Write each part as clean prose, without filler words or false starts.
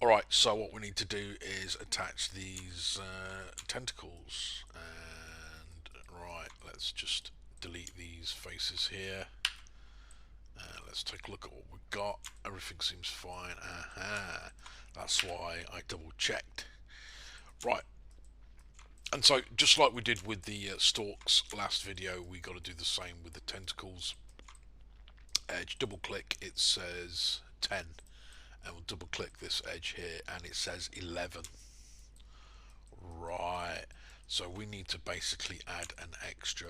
Alright, so what we need to do is attach these tentacles. And right, let's just delete these faces here. Let's take a look at what we've got. Everything seems fine. Aha, that's why I double checked. Right, and so just like we did with the stalks last video, we got to do the same with the tentacles. Edge, double click, it says 10, and we'll double click this edge here and it says 11. Right, so we need to basically add an extra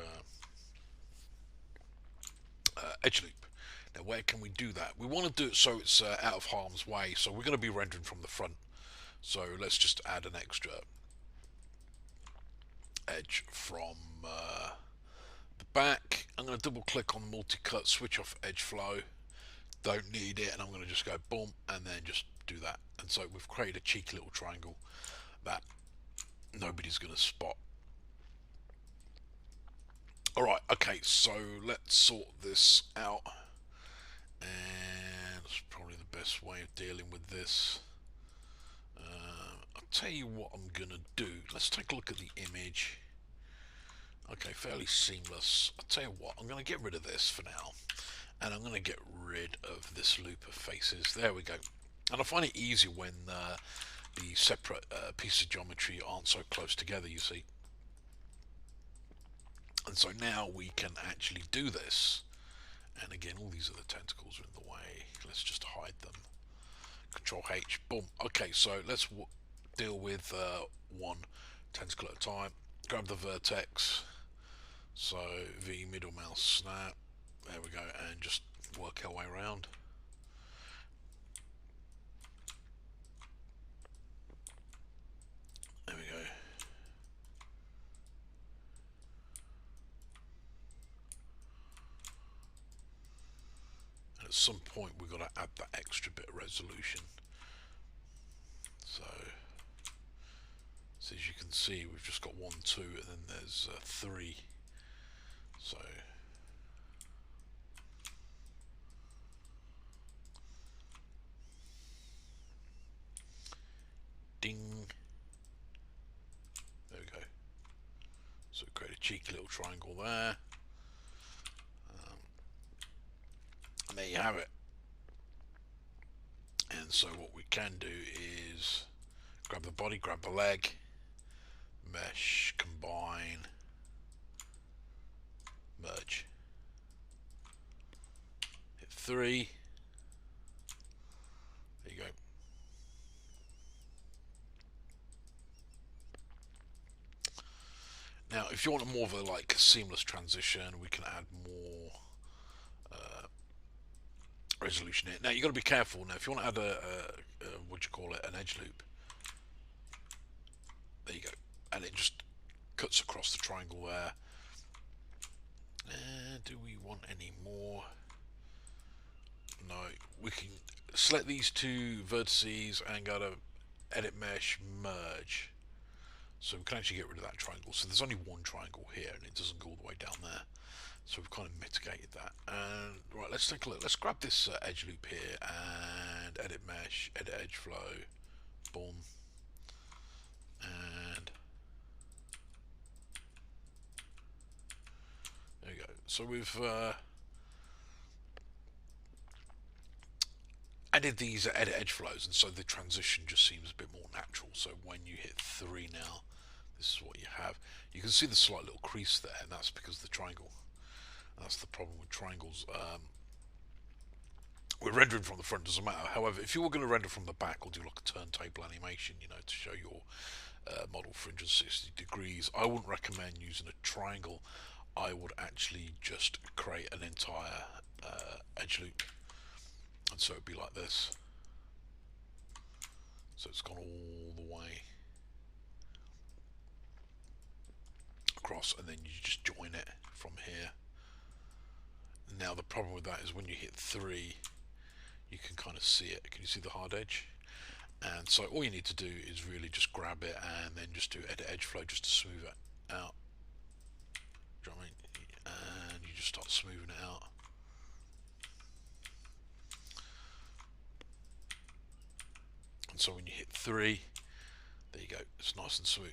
edge loop. Now where can we do that? We want to do it so it's out of harm's way, so we're going to be rendering from the front, so let's just add an extra edge from the back. I'm going to double click on multi-cut, switch off edge flow, don't need it, and I'm going to just go boom and then just do that. And so we've created a cheeky little triangle that nobody's going to spot. Alright, okay, so let's sort this out, and it's probably the best way of dealing with this. I'll tell you what I'm gonna do. Let's take a look at the image. Okay, fairly seamless. I'll tell you what, I'm gonna get rid of this for now, and I'm gonna get rid of this loop of faces. There we go. And I find it easy when the separate pieces of geometry aren't so close together, you see. And so now we can actually do this. And again, all these other tentacles are in the way. Let's just hide them. Control H, boom. Okay, so let's deal with one tentacle at a time. Grab the vertex. So V, middle mouse snap. There we go, and just work our way around. There we go. And at some point we've got to add that extra bit of resolution. So as you can see, we've just got 1, 2, and then there's 3. So ding. There we go. So create a cheeky little triangle there. And there you have it. And so what we can do is grab the body, grab the leg, mesh, combine, merge. Hit 3. There you go. Now, if you want a more of a seamless transition, we can add more resolution here. Now, you've got to be careful. Now, if you want to add what do you call it, an edge loop, there you go, and it just cuts across the triangle there. Do we want any more? No, we can select these two vertices and go to edit mesh, merge. So we can actually get rid of that triangle. So there's only one triangle here and it doesn't go all the way down there. So we've kind of mitigated that. And right, let's take a look. Let's grab this edge loop here and edit mesh, edit edge flow, boom. And there we go. So we've added these edit edge flows, and so the transition just seems a bit more natural. So when you hit 3 now, this is what you have. You can see the slight little crease there, and that's because of the triangle. That's the problem with triangles. We're rendering from the front, doesn't matter. However, if you were going to render from the back or do like a turntable animation, you know, to show your model 360 degrees, I wouldn't recommend using a triangle. I would actually just create an entire edge loop, and so it'd be like this. So it's gone all the way across, and then you just join it from here. Now the problem with that is when you hit 3, you can kind of see it. Can you see the hard edge? And so all you need to do is really just grab it and then just do edit edge flow just to smooth it out. Do you know what I mean? And you just start smoothing it out. And so when you hit 3, there you go, it's nice and smooth.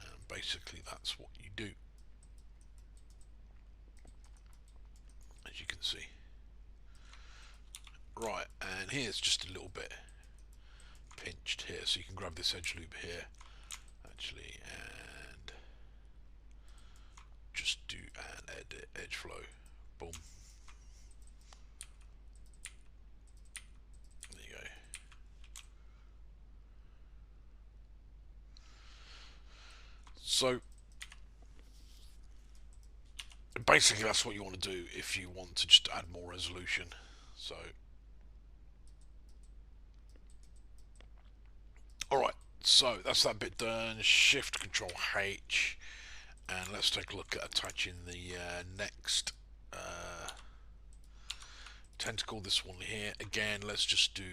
And basically that's what you do, as you can see. Right, and here's just a little bit pinched here, so you can grab this edge loop here actually and just do an edit edge flow. Boom. There you go. So basically that's what you want to do if you want to just add more resolution. So alright, so that's that bit done. Shift Control H, and let's take a look at attaching the next tentacle, this one here. Again, let's just do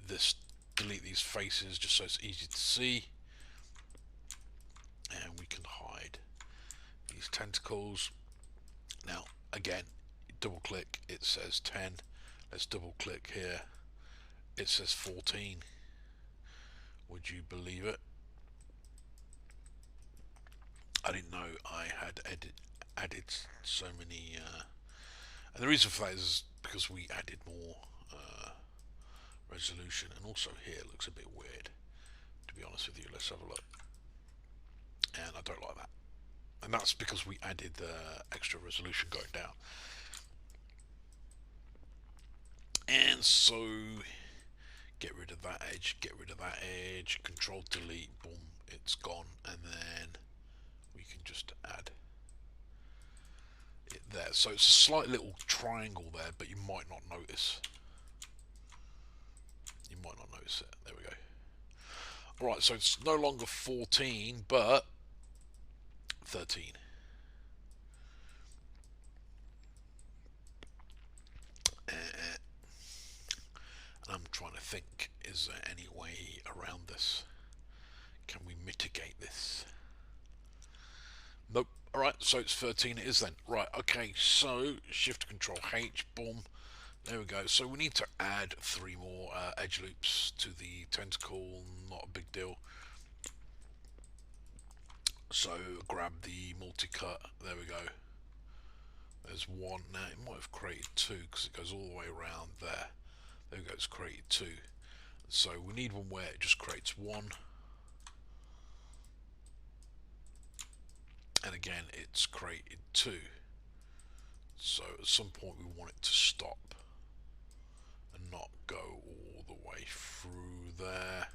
this, delete these faces just so it's easy to see, and we can hide these tentacles. Now again, double click, it says 10. Let's double click here, it says 14. Would you believe it? I didn't know I had added so many and the reason for that is because we added more resolution, and also here it looks a bit weird, to be honest with you. Let's have a look, and I don't like that, and that's because we added extra resolution going down. And so get rid of that edge, get rid of that edge, Control Delete, boom, it's gone, and then we can just add it there. So it's a slight little triangle there, but you might not notice. You might not notice it. There we go. Alright, so it's no longer 14, but 13. And I'm trying to think, is there any way around this? Can we mitigate this? Nope. Alright, so it's 13 it is then. Right, okay, so Shift Control H, boom. There we go. So we need to add 3 more edge loops to the tentacle. Not a big deal. So grab the multi-cut. There we go. There's 1. Now it might have created 2 because it goes all the way around there. There we go. It's created 2. So we need one where it just creates 1. And again, it's created 2. So at some point we want it to stop and not go all the way through there.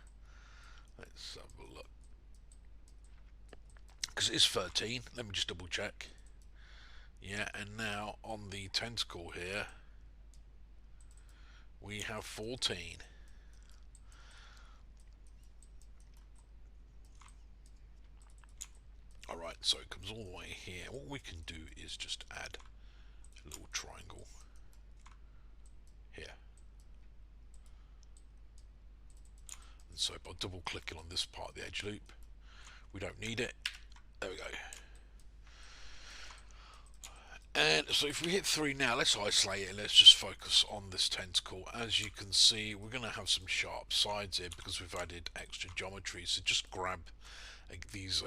Let's have a look, because it is 13. Let me just double check. Yeah, and now on the tentacle here we have 14. Alright, so it comes all the way here. What we can do is just add a little triangle here. And so by double clicking on this part of the edge loop, we don't need it. There we go. And so if we hit 3 now, let's isolate it and let's just focus on this tentacle. As you can see, we're going to have some sharp sides here because we've added extra geometry. So just grab these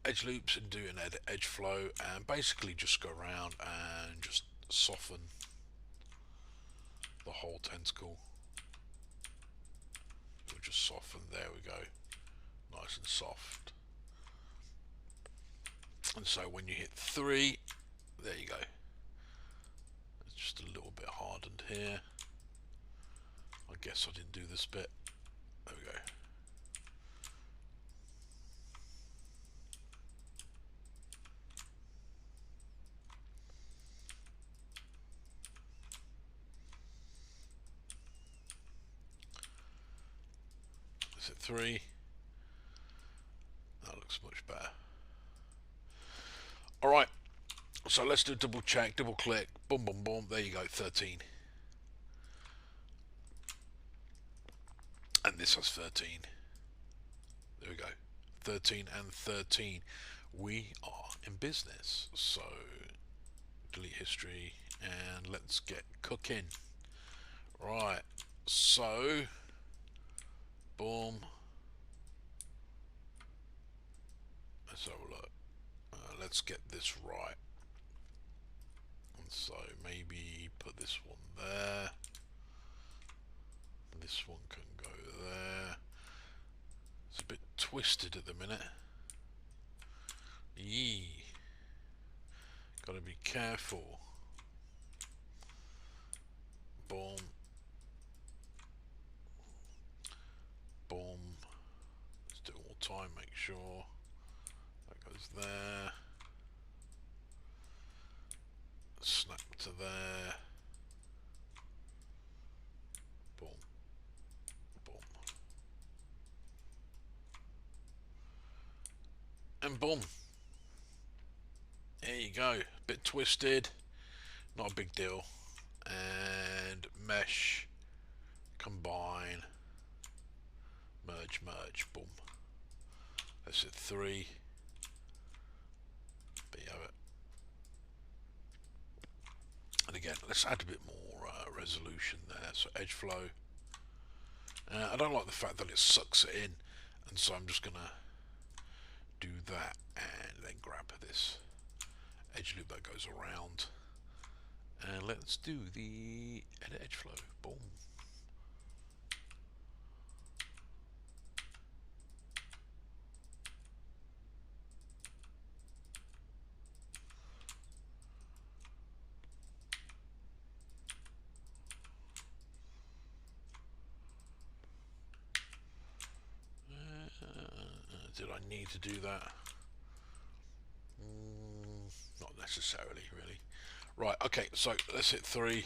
edge loops and do an edge flow, and basically just go around and just soften the whole tentacle. We'll just soften, there we go, nice and soft. And so when you hit 3, there you go, it's just a little bit hardened here. I guess I didn't do this bit. There we go. Is it 3? That looks much better. Alright, so let's do a double check, double click, boom, boom, boom, there you go, 13. And this has 13. There we go, 13 and 13. We are in business. So delete history and let's get cooking. Right, so boom. Let's have a look. Let's get this right. And so maybe put this one there. This one can go there. It's a bit twisted at the minute. Yee. Gotta be careful. Boom. Boom. Let's do it all the time, make sure that goes there. Snap to there. Boom. Boom. And boom. There you go. Bit twisted. Not a big deal. And mesh. Combine. Merge, merge. Boom. That's it. 3. There you have it. And again, let's add a bit more resolution there. So edge flow. I don't like the fact that it sucks it in, and so I'm just gonna do that and then grab this edge loop that goes around, and let's do the edit edge flow. Boom. Did I need to do that? Not necessarily, really. Right, okay, so let's hit 3.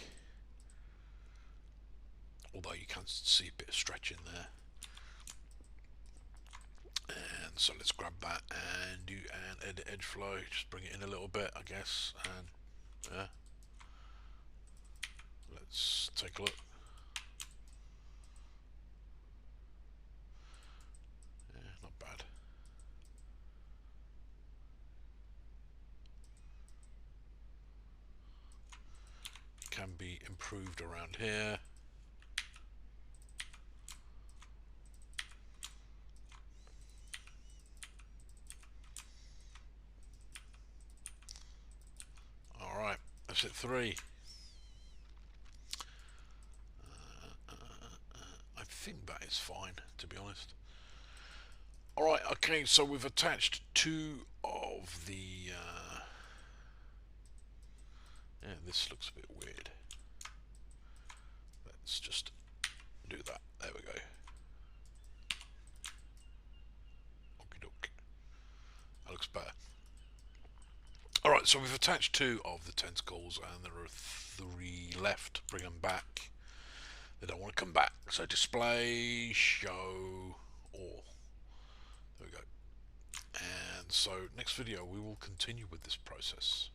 Although you can see a bit of stretch in there. And so let's grab that and do an edit edge flow. Just bring it in a little bit, I guess. And yeah. Let's take a look. Yeah, not bad. Can be improved around here. Alright, that's it. 3. I think that is fine, to be honest. Alright, okay, so we've attached 2 of the... yeah, this looks a bit weird. Let's just do that. There we go. Okie doke. That looks better. Alright, so we've attached 2 of the tentacles, and there are 3 left. Bring them back. They don't want to come back. So display, show, all. There we go. And so next video we will continue with this process.